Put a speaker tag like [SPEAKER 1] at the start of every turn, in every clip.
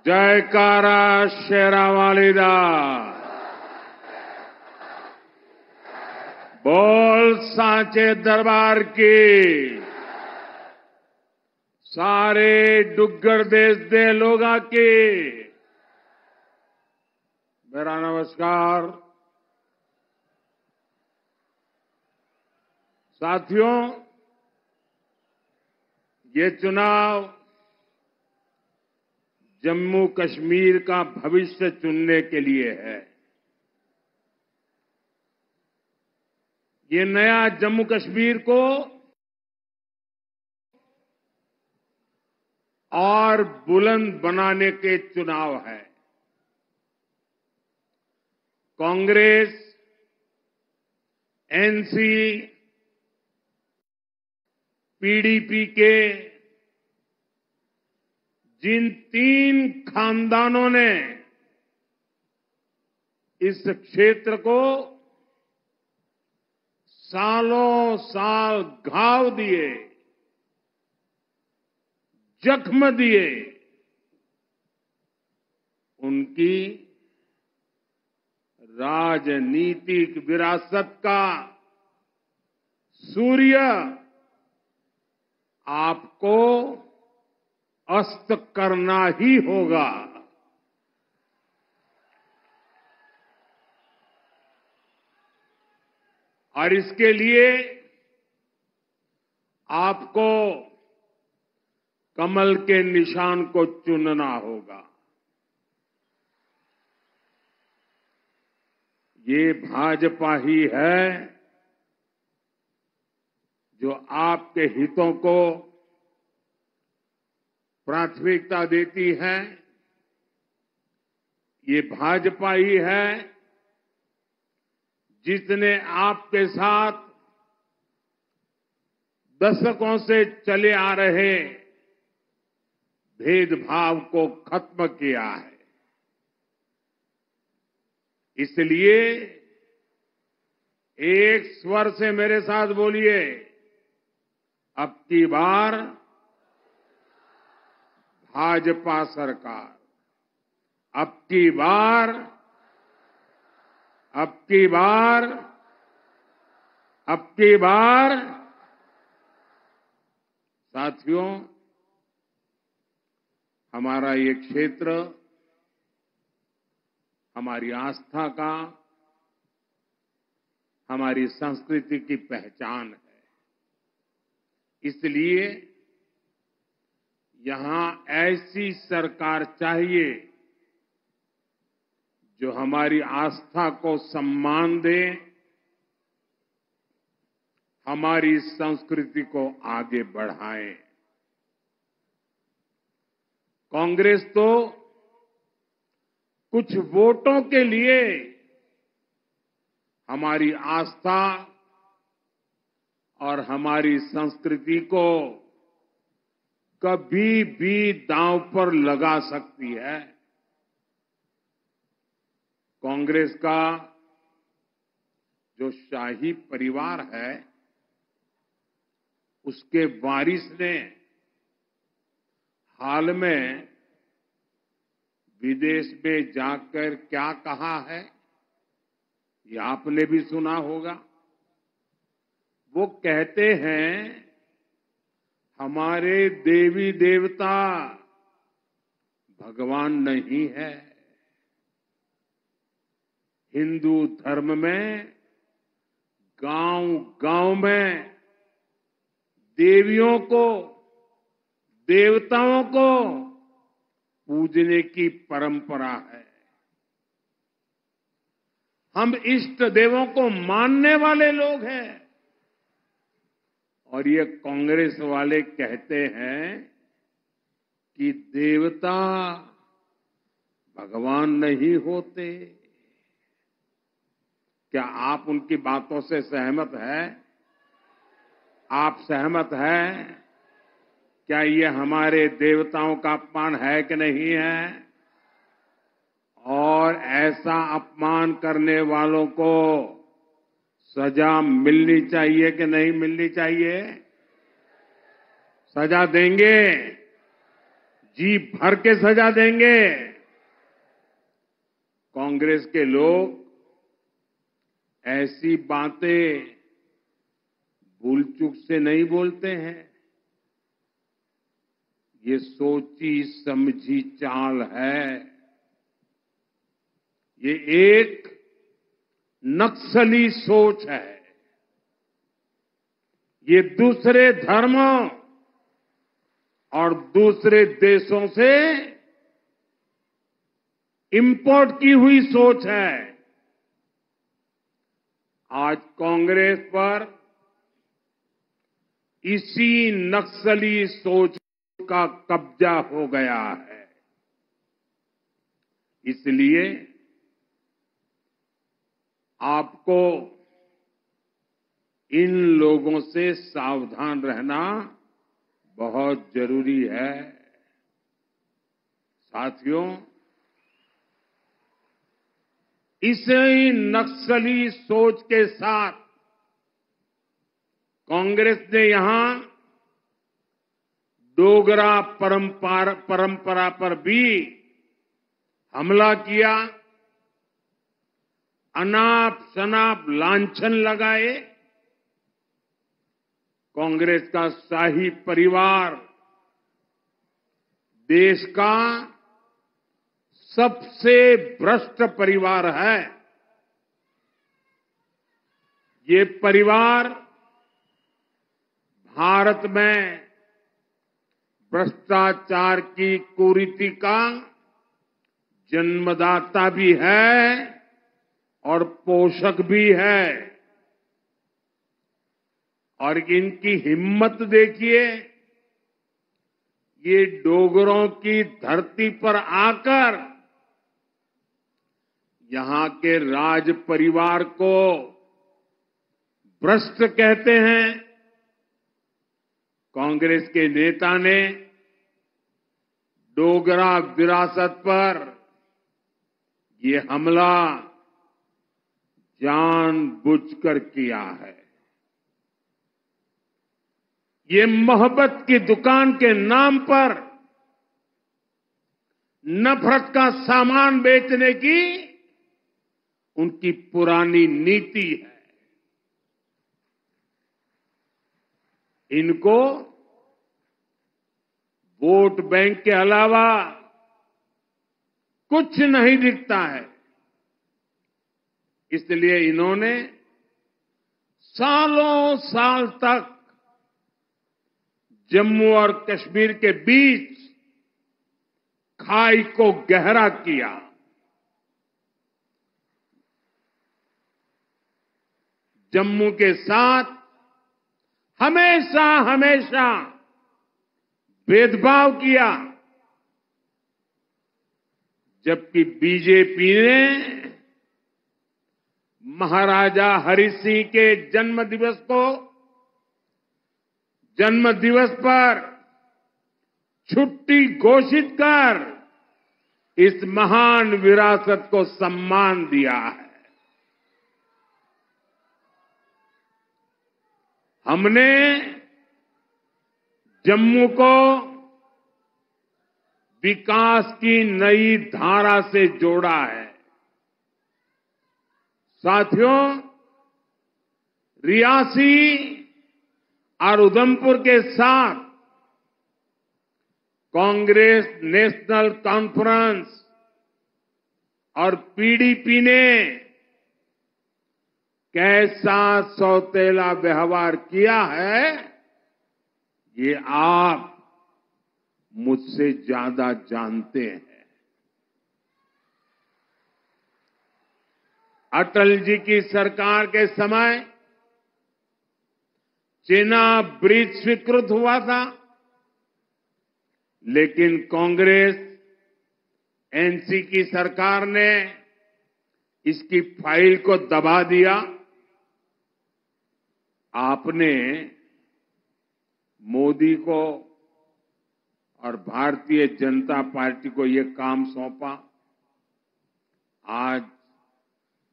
[SPEAKER 1] जयकारा शेरावाली दा बोल सांचे दरबार की सारे डुग्गर देश दे लोगा की मेरा नमस्कार। साथियों, ये चुनाव जम्मू कश्मीर का भविष्य चुनने के लिए है। ये नया जम्मू कश्मीर को और बुलंद बनाने के चुनाव है। कांग्रेस, एनसी, पीडीपी के जिन 3 खानदानों ने इस क्षेत्र को सालों साल घाव दिए, जख्म दिए, उनकी राजनीतिक विरासत का सूर्य आपको अस्त करना ही होगा। और इसके लिए आपको कमल के निशान को चुनना होगा। ये भाजपा ही है जो आपके हितों को प्राथमिकता देती है। ये भाजपा ही है जिसने आपके साथ दशकों से चले आ रहे भेदभाव को खत्म किया है। इसलिए एक स्वर से मेरे साथ बोलिए, अब की बार भाजपा सरकार, अब की बार, अब की बार, अब की बार। साथियों, हमारा ये क्षेत्र हमारी आस्था का, हमारी संस्कृति की पहचान है। इसलिए यहां ऐसी सरकार चाहिए जो हमारी आस्था को सम्मान दे, हमारी संस्कृति को आगे बढ़ाए। कांग्रेस तो कुछ वोटों के लिए हमारी आस्था और हमारी संस्कृति को कभी भी दांव पर लगा सकती है। कांग्रेस का जो शाही परिवार है, उसके वारिस ने हाल में विदेश में जाकर क्या कहा है, ये आपने भी सुना होगा। वो कहते हैं, हमारे देवी देवता भगवान नहीं है। हिंदू धर्म में गांव-गांव में देवियों को, देवताओं को पूजने की परंपरा है। हम इष्ट देवों को मानने वाले लोग हैं। और ये कांग्रेस वाले कहते हैं कि देवता भगवान नहीं होते। क्या आप उनकी बातों से सहमत हैं? आप सहमत हैं? क्या ये हमारे देवताओं का अपमान है कि नहीं है? और ऐसा अपमान करने वालों को सजा मिलनी चाहिए कि नहीं मिलनी चाहिए? सजा देंगे? जी भर के सजा देंगे। कांग्रेस के लोग ऐसी बातें भूल चूक से नहीं बोलते हैं। ये सोची समझी चाल है। ये एक नक्सली सोच है। ये दूसरे धर्मों और दूसरे देशों से इंपोर्ट की हुई सोच है। आज कांग्रेस पर इसी नक्सली सोच का कब्जा हो गया है। इसलिए आपको इन लोगों से सावधान रहना बहुत जरूरी है। साथियों, इसी नक्सली सोच के साथ कांग्रेस ने यहां डोगरा परंपरा पर भी हमला किया, अनाप शनाप लांछन लगाए। कांग्रेस का शाही परिवार देश का सबसे भ्रष्ट परिवार है। ये परिवार भारत में भ्रष्टाचार की कुरीति का जन्मदाता भी है और पोषक भी है। और इनकी हिम्मत देखिए, ये डोगरों की धरती पर आकर यहां के राज परिवार को भ्रष्ट कहते हैं। कांग्रेस के नेता ने डोगरा विरासत पर ये हमला जानबूझकर किया है। ये मोहब्बत की दुकान के नाम पर नफरत का सामान बेचने की उनकी पुरानी नीति है। इनको वोट बैंक के अलावा कुछ नहीं दिखता है। इसलिए इन्होंने सालों साल तक जम्मू और कश्मीर के बीच खाई को गहरा किया। जम्मू के साथ हमेशा हमेशा भेदभाव किया, जबकि बीजेपी ने महाराजा हरि सिंह के जन्म दिवस पर छुट्टी घोषित कर इस महान विरासत को सम्मान दिया है। हमने जम्मू को विकास की नई धारा से जोड़ा है। साथियों, रियासी और उधमपुर के साथ कांग्रेस नेशनल कॉन्फ्रेंस और पीडीपी ने कैसा सौतेला व्यवहार किया है, ये आप मुझसे ज्यादा जानते हैं। अटल जी की सरकार के समय चेनाब ब्रिज स्वीकृत हुआ था, लेकिन कांग्रेस एनसी की सरकार ने इसकी फाइल को दबा दिया। आपने मोदी को और भारतीय जनता पार्टी को ये काम सौंपा। आज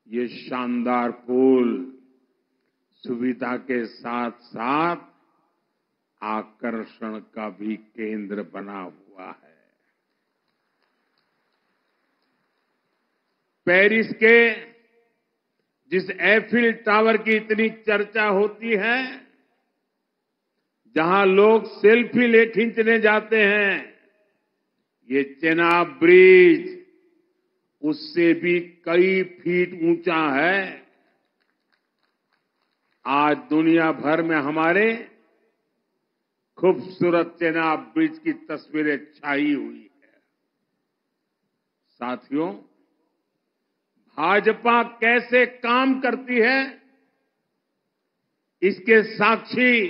[SPEAKER 1] ये शानदार पुल सुविधा के साथ साथ आकर्षण का भी केंद्र बना हुआ है। पेरिस के जिस एफिल टावर की इतनी चर्चा होती है, जहां लोग सेल्फी खींचने जाते हैं, ये चेनाब ब्रिज उससे भी कई फीट ऊंचा है। आज दुनिया भर में हमारे खूबसूरत चेनाब ब्रिज की तस्वीरें छाई हुई है। साथियों, भाजपा कैसे काम करती है, इसके साक्षी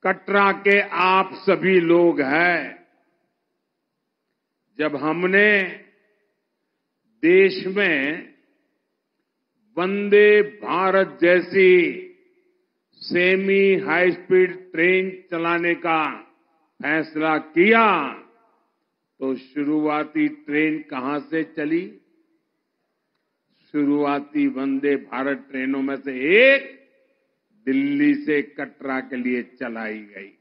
[SPEAKER 1] कटरा के आप सभी लोग हैं। जब हमने देश में वंदे भारत जैसी सेमी हाई स्पीड ट्रेन चलाने का फैसला किया, तो शुरुआती ट्रेन कहां से चली? शुरुआती वंदे भारत ट्रेनों में से एक दिल्ली से कटरा के लिए चलाई गई।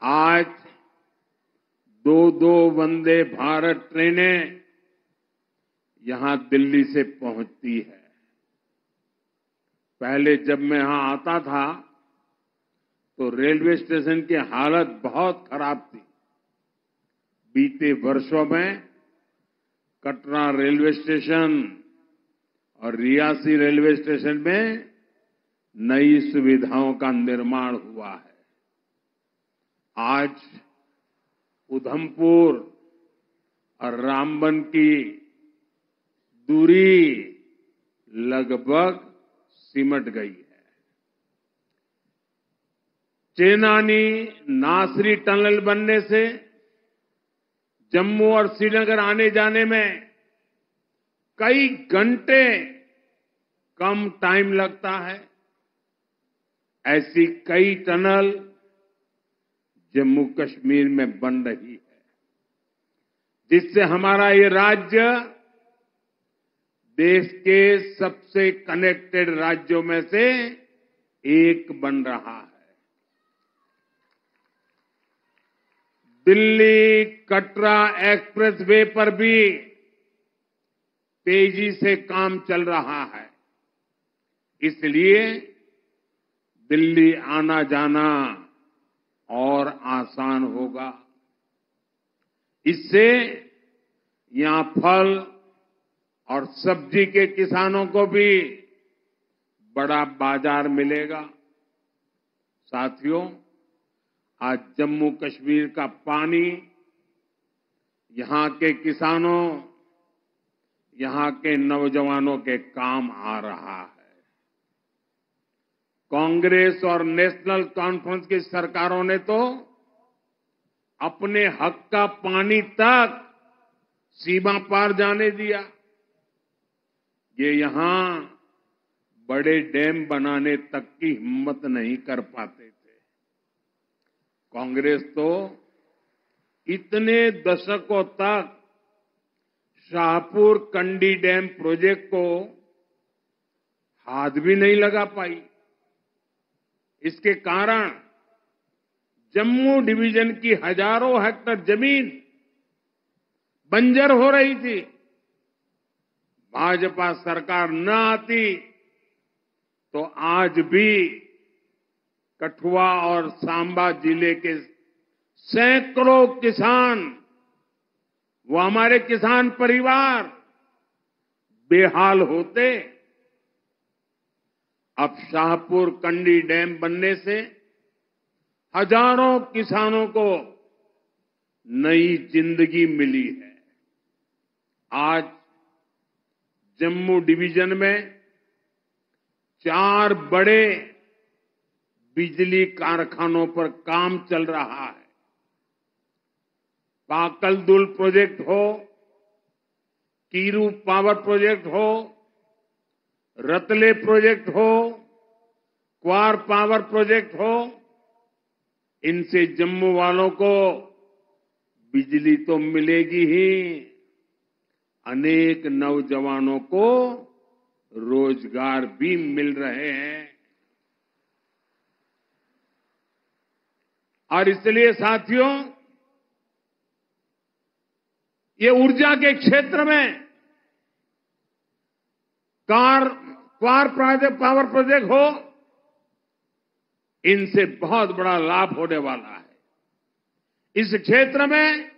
[SPEAKER 1] आज दो वंदे भारत ट्रेनें यहां दिल्ली से पहुंचती है। पहले जब मैं यहां आता था तो रेलवे स्टेशन की हालत बहुत खराब थी। बीते वर्षों में कटरा रेलवे स्टेशन और रियासी रेलवे स्टेशन में नई सुविधाओं का निर्माण हुआ है। आज उधमपुर और रामबन की दूरी लगभग सिमट गई है। चेनानी नासरी टनल बनने से जम्मू और श्रीनगर आने जाने में कई घंटे कम टाइम लगता है। ऐसी कई टनल जम्मू कश्मीर में बन रही है, जिससे हमारा ये राज्य देश के सबसे कनेक्टेड राज्यों में से एक बन रहा है। दिल्ली कटरा एक्सप्रेस वे पर भी तेजी से काम चल रहा है। इसलिए दिल्ली आना जाना और आसान होगा। इससे यहां फल और सब्जी के किसानों को भी बड़ा बाजार मिलेगा। साथियों, आज जम्मू कश्मीर का पानी यहां के किसानों, यहां के नौजवानों के काम आ रहा है। कांग्रेस और नेशनल कॉन्फ्रेंस की सरकारों ने तो अपने हक का पानी तक सीमा पार जाने दिया। ये यहां बड़े डैम बनाने तक की हिम्मत नहीं कर पाते थे। कांग्रेस तो इतने दशकों तक शाहपुर कंडी डैम प्रोजेक्ट को हाथ भी नहीं लगा पाई। इसके कारण जम्मू डिवीजन की हजारों हेक्टेयर जमीन बंजर हो रही थी। भाजपा सरकार न आती तो आज भी कठुआ और सांबा जिले के सैकड़ों किसान, वो हमारे किसान परिवार बेहाल होते। अब शाहपुर कंडी डैम बनने से हजारों किसानों को नई जिंदगी मिली है। आज जम्मू डिवीजन में 4 बड़े बिजली कारखानों पर काम चल रहा है। पाकलदुल प्रोजेक्ट हो, कीरू पावर प्रोजेक्ट हो, रतले प्रोजेक्ट हो, क्वार पावर प्रोजेक्ट हो, इनसे जम्मू वालों को बिजली तो मिलेगी ही, अनेक नौजवानों को रोजगार भी मिल रहे हैं। और इसलिए साथियों, ये ऊर्जा के क्षेत्र में पावर प्रोजेक्ट हो, इनसे बहुत बड़ा लाभ होने वाला है। इस क्षेत्र में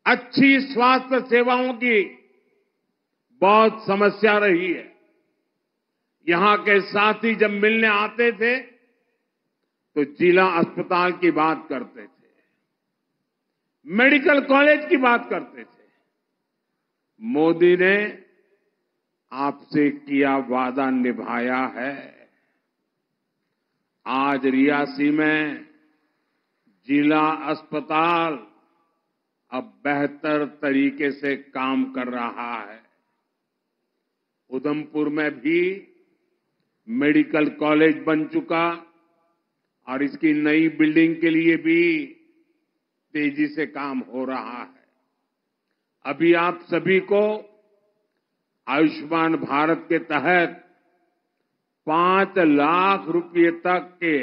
[SPEAKER 1] अच्छी स्वास्थ्य सेवाओं की बहुत समस्या रही है। यहां के साथी जब मिलने आते थे तो जिला अस्पताल की बात करते थे, मेडिकल कॉलेज की बात करते थे। मोदी ने आपसे किया वादा निभाया है। आज रियासी में जिला अस्पताल अब बेहतर तरीके से काम कर रहा है। उधमपुर में भी मेडिकल कॉलेज बन चुका और इसकी नई बिल्डिंग के लिए भी तेजी से काम हो रहा है। अभी आप सभी को आयुष्मान भारत के तहत 5 लाख रुपए तक के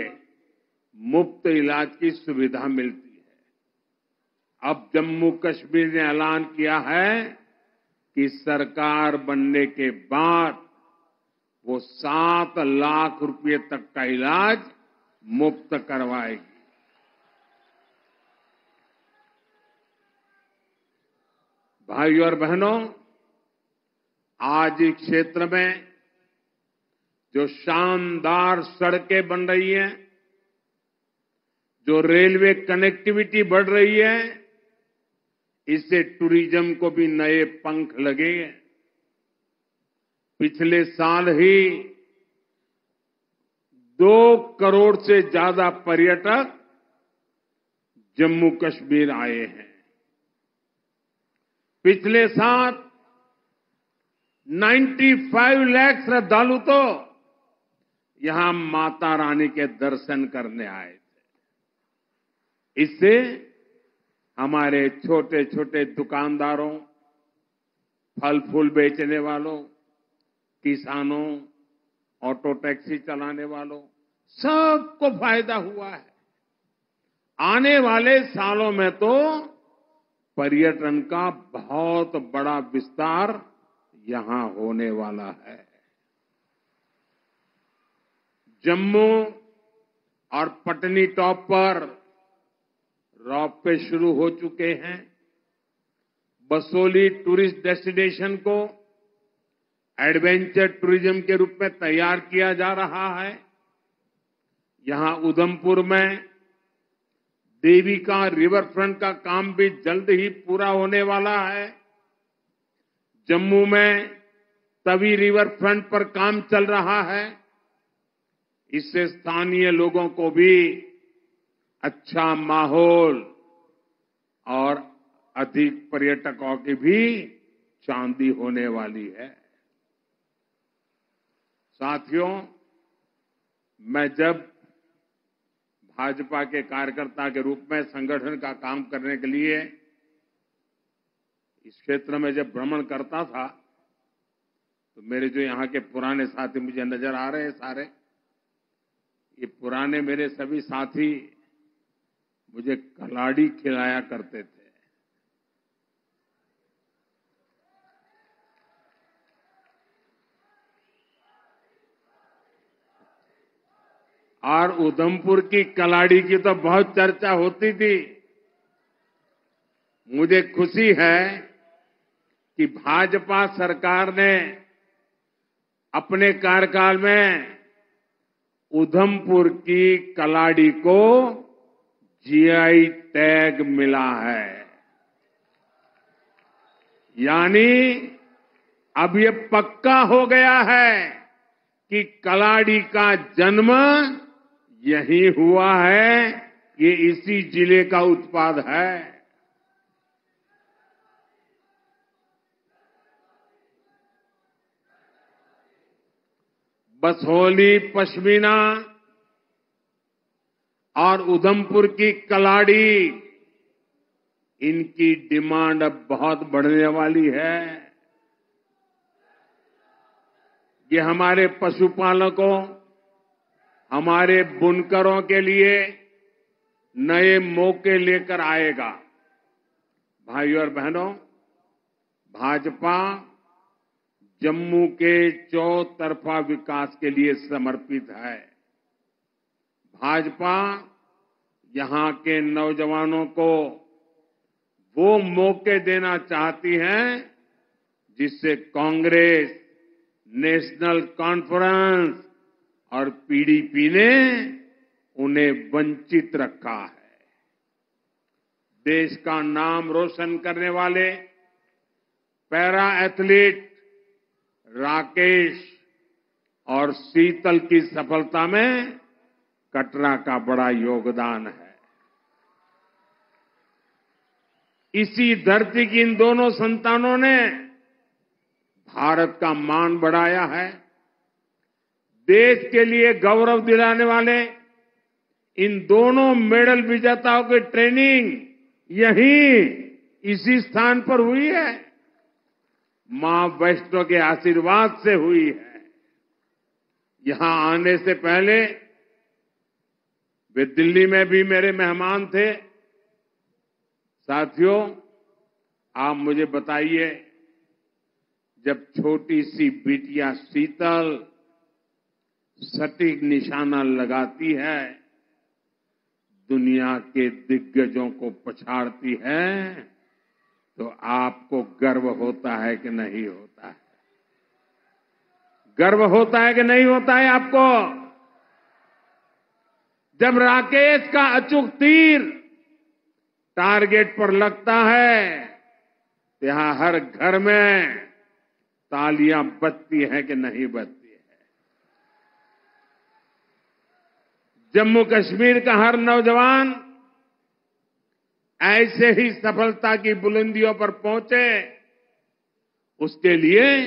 [SPEAKER 1] मुफ्त इलाज की सुविधा मिलती है। अब जम्मू कश्मीर ने ऐलान किया है कि सरकार बनने के बाद वो 7 लाख रुपए तक का इलाज मुफ्त करवाएगी। भाइयों और बहनों, आज इस क्षेत्र में जो शानदार सड़कें बन रही हैं, जो रेलवे कनेक्टिविटी बढ़ रही है, इससे टूरिज्म को भी नए पंख लगे हैं। पिछले साल ही 2 करोड़ से ज्यादा पर्यटक जम्मू कश्मीर आए हैं। पिछले साल 95 लाख श्रद्धालु तो यहां माता रानी के दर्शन करने आए थे। इससे हमारे छोटे छोटे दुकानदारों, फल फूल बेचने वालों, किसानों, ऑटो टैक्सी चलाने वालों, सबको फायदा हुआ है। आने वाले सालों में तो पर्यटन का बहुत बड़ा विस्तार यहां होने वाला है। जम्मू और पटनी टॉप पर रोपवे शुरू हो चुके हैं। बसोली टूरिस्ट डेस्टिनेशन को एडवेंचर टूरिज्म के रूप में तैयार किया जा रहा है। यहां उधमपुर में देविका रिवर फ्रंट का काम भी जल्द ही पूरा होने वाला है। जम्मू में तवी रिवर फ्रंट पर काम चल रहा है। इससे स्थानीय लोगों को भी अच्छा माहौल और अधिक पर्यटकों की भी चांदी होने वाली है। साथियों, मैं जब भाजपा के कार्यकर्ता के रूप में संगठन का काम करने के लिए इस क्षेत्र में जब भ्रमण करता था तो मेरे जो यहां के पुराने साथी मुझे नजर आ रहे हैं सारे, ये पुराने मेरे सभी साथी मुझे कलाड़ी खिलाया करते थे। और उधमपुर की कलाड़ी की तो बहुत चर्चा होती थी। मुझे खुशी है कि भाजपा सरकार ने अपने कार्यकाल में उधमपुर की कलाड़ी को जीआई टैग मिला है। यानी अब ये पक्का हो गया है कि कलाड़ी का जन्म यहीं हुआ है, ये इसी जिले का उत्पाद है। बसोली पश्मीना और उधमपुर की कलाड़ी, इनकी डिमांड अब बहुत बढ़ने वाली है। ये हमारे पशुपालकों, हमारे बुनकरों के लिए नए मौके लेकर आएगा। भाइयों और बहनों, भाजपा जम्मू के चौतरफा विकास के लिए समर्पित है। भाजपा यहां के नौजवानों को वो मौके देना चाहती है जिससे कांग्रेस, नेशनल कॉन्फ्रेंस और पीडीपी ने उन्हें वंचित रखा है। देश का नाम रोशन करने वाले पैरा एथलीट राकेश और शीतल की सफलता में कटरा का बड़ा योगदान है। इसी धरती की इन दोनों संतानों ने भारत का मान बढ़ाया है। देश के लिए गौरव दिलाने वाले इन दोनों मेडल विजेताओं की ट्रेनिंग यहीं इसी स्थान पर हुई है। मां वैष्णो के आशीर्वाद से हुई है। यहां आने से पहले वे दिल्ली में भी मेरे मेहमान थे। साथियों, आप मुझे बताइए, जब छोटी सी बिटिया शीतल सटीक निशाना लगाती है, दुनिया के दिग्गजों को पछाड़ती है, तो आपको गर्व होता है कि नहीं होता है? गर्व होता है कि नहीं होता है आपको? जब राकेश का अचूक तीर टारगेट पर लगता है, तो यहां हर घर में तालियां बजती हैं कि नहीं बजती है? जम्मू कश्मीर का हर नौजवान ऐसे ही सफलता की बुलंदियों पर पहुंचे, उसके लिए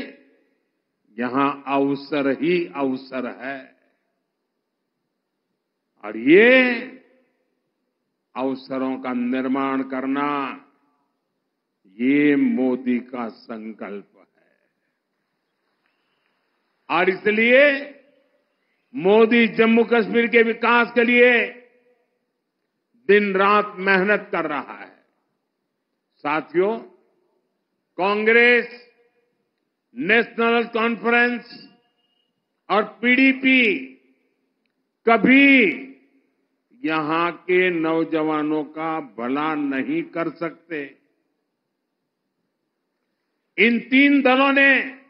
[SPEAKER 1] यहां अवसर ही अवसर है। और ये अवसरों का निर्माण करना, ये मोदी का संकल्प है। और इसलिए मोदी जम्मू कश्मीर के विकास के लिए दिन रात मेहनत कर रहा है। साथियों, कांग्रेस, नेशनल कॉन्फ्रेंस और पीडीपी कभी यहां के नौजवानों का भला नहीं कर सकते। इन तीन दलों ने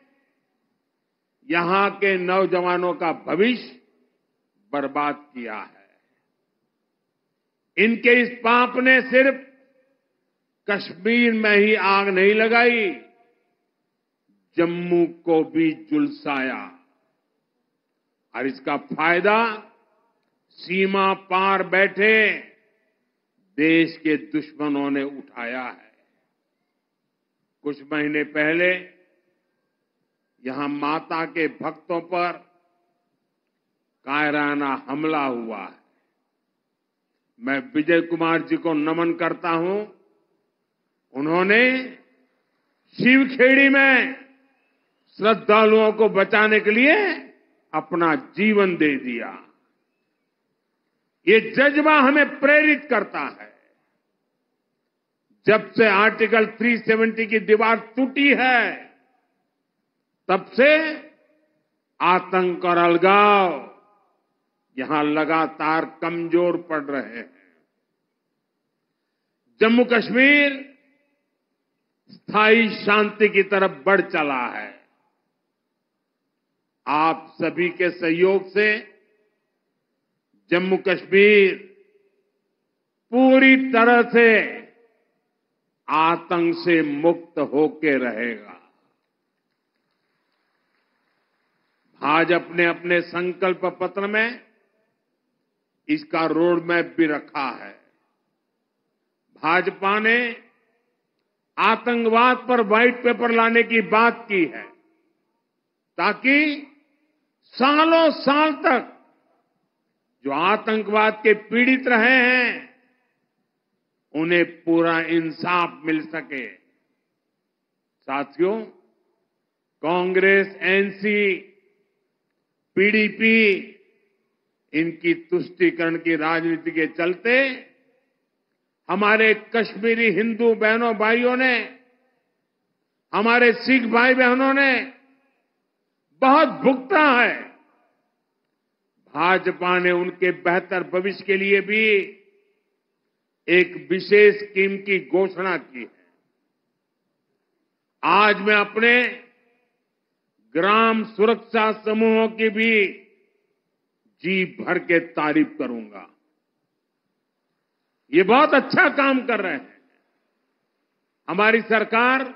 [SPEAKER 1] यहां के नौजवानों का भविष्य बर्बाद किया है। इनके इस पाप ने सिर्फ कश्मीर में ही आग नहीं लगाई, जम्मू को भी झुलसाया। और इसका फायदा सीमा पार बैठे देश के दुश्मनों ने उठाया है। कुछ महीने पहले यहां माता के भक्तों पर कायराना हमला हुआ है। मैं विजय कुमार जी को नमन करता हूं। उन्होंने शिवखेड़ी में श्रद्धालुओं को बचाने के लिए अपना जीवन दे दिया। ये जज्बा हमें प्रेरित करता है। जब से आर्टिकल 370 की दीवार टूटी है, तब से आतंक और अलगाव यहां लगातार कमजोर पड़ रहे हैं। जम्मू कश्मीर स्थायी शांति की तरफ बढ़ चला है। आप सभी के सहयोग से जम्मू कश्मीर पूरी तरह से आतंक से मुक्त होके रहेगा। भाजपा ने अपने संकल्प पत्र में इसका रोड मैप भी रखा है। भाजपा ने आतंकवाद पर व्हाइट पेपर लाने की बात की है, ताकि सालों साल तक जो आतंकवाद के पीड़ित रहे हैं, उन्हें पूरा इंसाफ मिल सके। साथियों, कांग्रेस, एनसी, पीडीपी, इनकी तुष्टीकरण की राजनीति के चलते हमारे कश्मीरी हिंदू बहनों भाइयों ने, हमारे सिख भाई बहनों ने बहुत भुगता है। भाजपा ने उनके बेहतर भविष्य के लिए भी एक विशेष स्कीम की घोषणा की है। आज मैं अपने ग्राम सुरक्षा समूहों की भी जी भर के तारीफ करूंगा। ये बहुत अच्छा काम कर रहे हैं। हमारी सरकार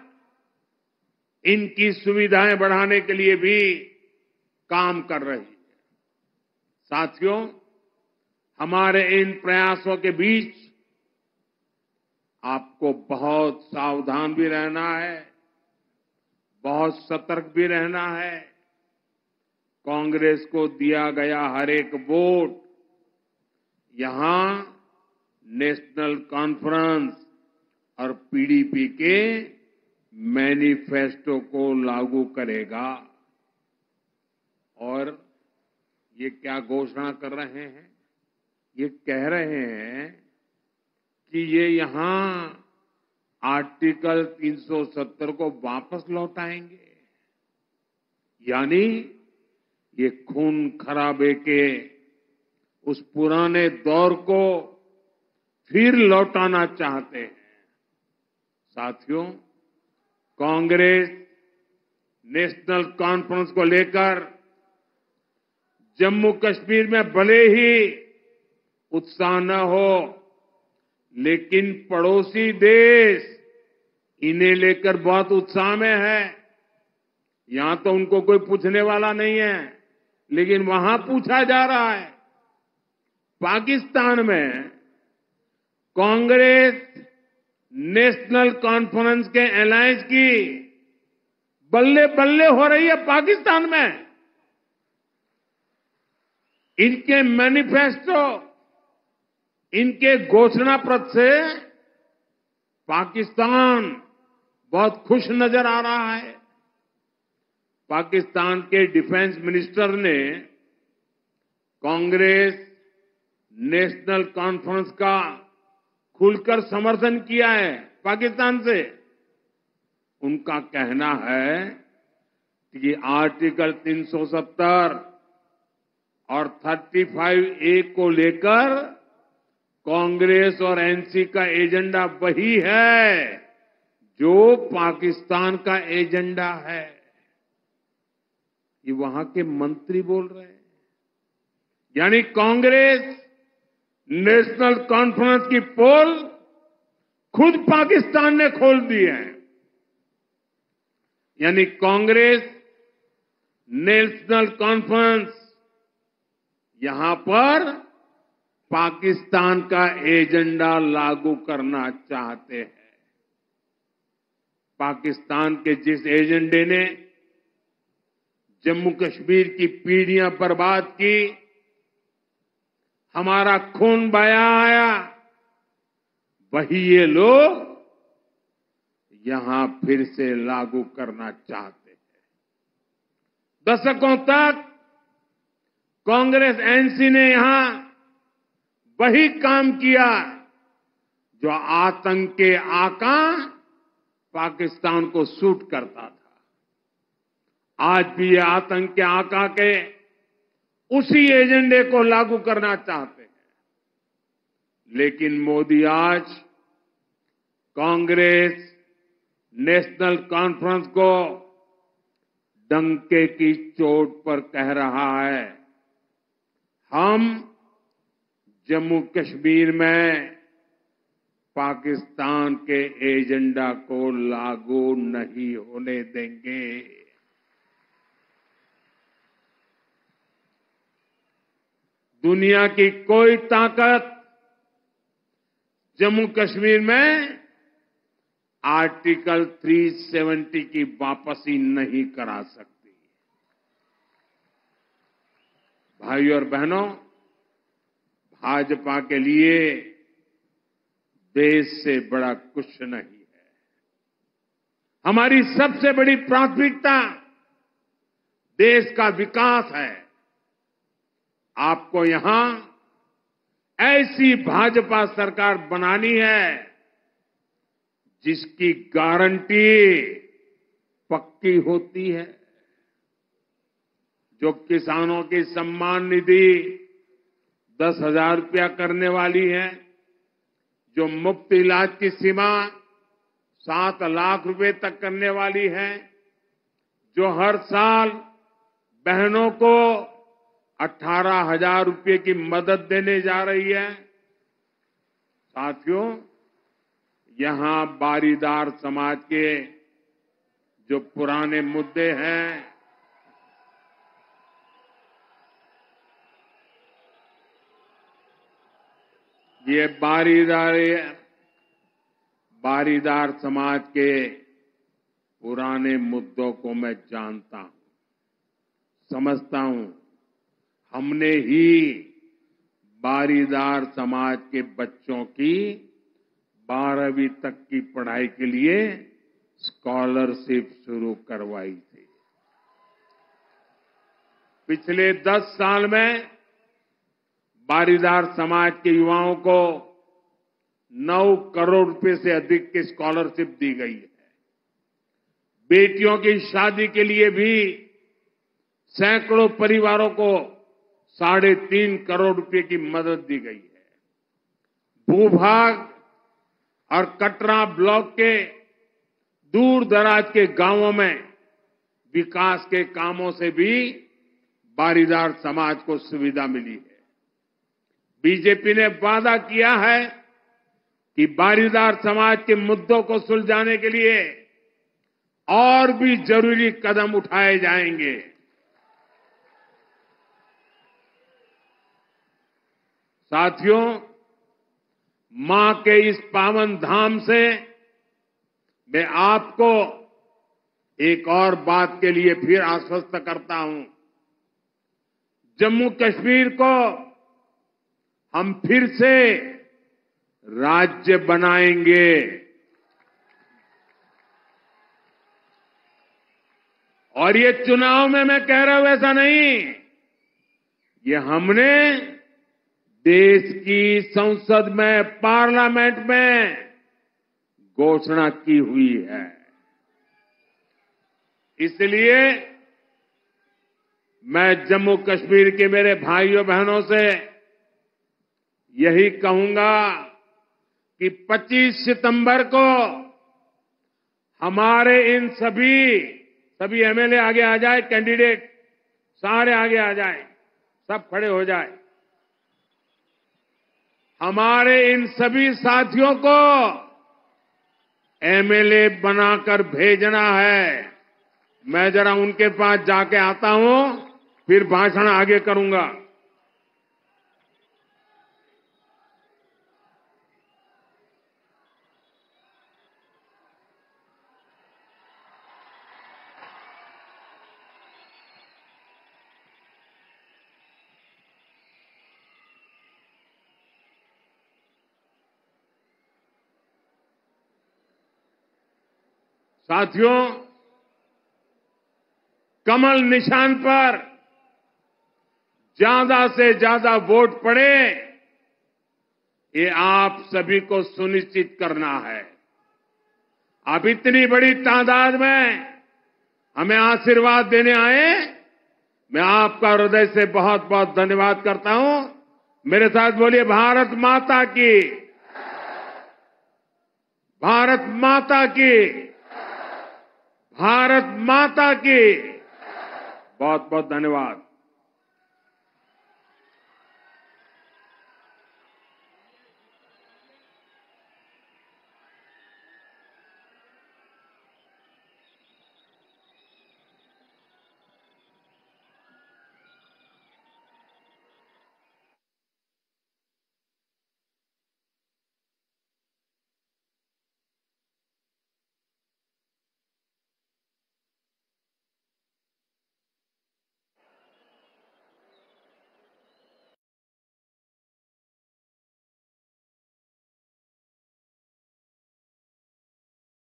[SPEAKER 1] इनकी सुविधाएं बढ़ाने के लिए भी काम कर रही है। साथियों, हमारे इन प्रयासों के बीच आपको बहुत सावधान भी रहना है, बहुत सतर्क भी रहना है। कांग्रेस को दिया गया हर एक वोट यहां नेशनल कॉन्फ्रेंस और पीडीपी के मैनिफेस्टो को लागू करेगा। और ये क्या घोषणा कर रहे हैं? ये कह रहे हैं कि ये यहां आर्टिकल 370 को वापस लौटाएंगे, यानी ये खून खराबे के उस पुराने दौर को फिर लौटाना चाहते हैं। साथियों, कांग्रेस नेशनल कॉन्फ्रेंस को लेकर जम्मू कश्मीर में भले ही उत्साह न हो, लेकिन पड़ोसी देश इन्हें लेकर बहुत उत्साह में है। यहां तो उनको कोई पूछने वाला नहीं है, लेकिन वहां पूछा जा रहा है। पाकिस्तान में कांग्रेस नेशनल कॉन्फ्रेंस के अलायंस की बल्ले बल्ले हो रही है। पाकिस्तान में इनके मैनिफेस्टो, इनके घोषणा पत्र से पाकिस्तान बहुत खुश नजर आ रहा है। पाकिस्तान के डिफेंस मिनिस्टर ने कांग्रेस नेशनल कॉन्फ्रेंस का खुलकर समर्थन किया है। पाकिस्तान से उनका कहना है कि आर्टिकल 370 और 35A को लेकर कांग्रेस और एनसी का एजेंडा वही है जो पाकिस्तान का एजेंडा है। ये वहां के मंत्री बोल रहे हैं। यानी कांग्रेस नेशनल कॉन्फ्रेंस की पोल खुद पाकिस्तान ने खोल दी है। यानी कांग्रेस नेशनल कॉन्फ्रेंस यहां पर पाकिस्तान का एजेंडा लागू करना चाहते हैं। पाकिस्तान के जिस एजेंडे ने जम्मू कश्मीर की पीढ़ियां बर्बाद की, हमारा खून बहाया, वही ये लोग यहां फिर से लागू करना चाहते हैं। दशकों तक कांग्रेस एनसी ने यहां वही काम किया जो आतंक के आका पाकिस्तान को सूट करता था। आज भी ये आतंक के आका के उसी एजेंडे को लागू करना चाहते हैं। लेकिन मोदी आज कांग्रेस नेशनल कॉन्फ्रेंस को डंके की चोट पर कह रहा है, हम जम्मू कश्मीर में पाकिस्तान के एजेंडा को लागू नहीं होने देंगे। दुनिया की कोई ताकत जम्मू कश्मीर में आर्टिकल 370 की वापसी नहीं करा सकती। भाइयों और बहनों, भाजपा के लिए देश से बड़ा कुछ नहीं है। हमारी सबसे बड़ी प्राथमिकता देश का विकास है। आपको यहां ऐसी भाजपा सरकार बनानी है जिसकी गारंटी पक्की होती है, जो किसानों की सम्मान निधि 10,000 रुपया करने वाली है, जो मुफ्त इलाज की सीमा 7 लाख रुपए तक करने वाली है, जो हर साल बहनों को 18,000 रुपये की मदद देने जा रही है। साथियों, यहां बारीदार समाज के जो पुराने मुद्दे हैं, ये बारीदार समाज के पुराने मुद्दों को मैं जानता हूं, समझता हूं। हमने ही बारीदार समाज के बच्चों की 12वीं तक की पढ़ाई के लिए स्कॉलरशिप शुरू करवाई थी। पिछले 10 साल में बारीदार समाज के युवाओं को 9 करोड़ रुपए से अधिक की स्कॉलरशिप दी गई है। बेटियों की शादी के लिए भी सैकड़ों परिवारों को 3.5 करोड़ रुपए की मदद दी गई है। भूभाग और कटरा ब्लॉक के दूर दराज के गांवों में विकास के कामों से भी बारीदार समाज को सुविधा मिली है। बीजेपी ने वादा किया है कि बारीदार समाज के मुद्दों को सुलझाने के लिए और भी जरूरी कदम उठाए जाएंगे। साथियों, मां के इस पावन धाम से मैं आपको एक और बात के लिए फिर आश्वस्त करता हूं। जम्मू कश्मीर को हम फिर से राज्य बनाएंगे। और ये चुनाव में मैं कह रहा हूं ऐसा नहीं, ये हमने देश की संसद में, पार्लियामेंट में घोषणा की हुई है। इसलिए मैं जम्मू कश्मीर के मेरे भाइयों बहनों से यही कहूंगा कि 25 सितंबर को हमारे इन सभी एमएलए आगे आ जाए, कैंडिडेट सारे आगे आ जाए, सब खड़े हो जाए। हमारे इन सभी साथियों को एमएलए बनाकर भेजना है। मैं जरा उनके पास जाके आता हूं, फिर भाषण आगे करूंगा। साथियों, कमल निशान पर ज्यादा से ज्यादा वोट पड़े, ये आप सभी को सुनिश्चित करना है। आप इतनी बड़ी तादाद में हमें आशीर्वाद देने आए, मैं आपका हृदय से बहुत बहुत धन्यवाद करता हूं। मेरे साथ बोलिए, भारत माता की, भारत माता की, भारत माता की। बहुत बहुत धन्यवाद।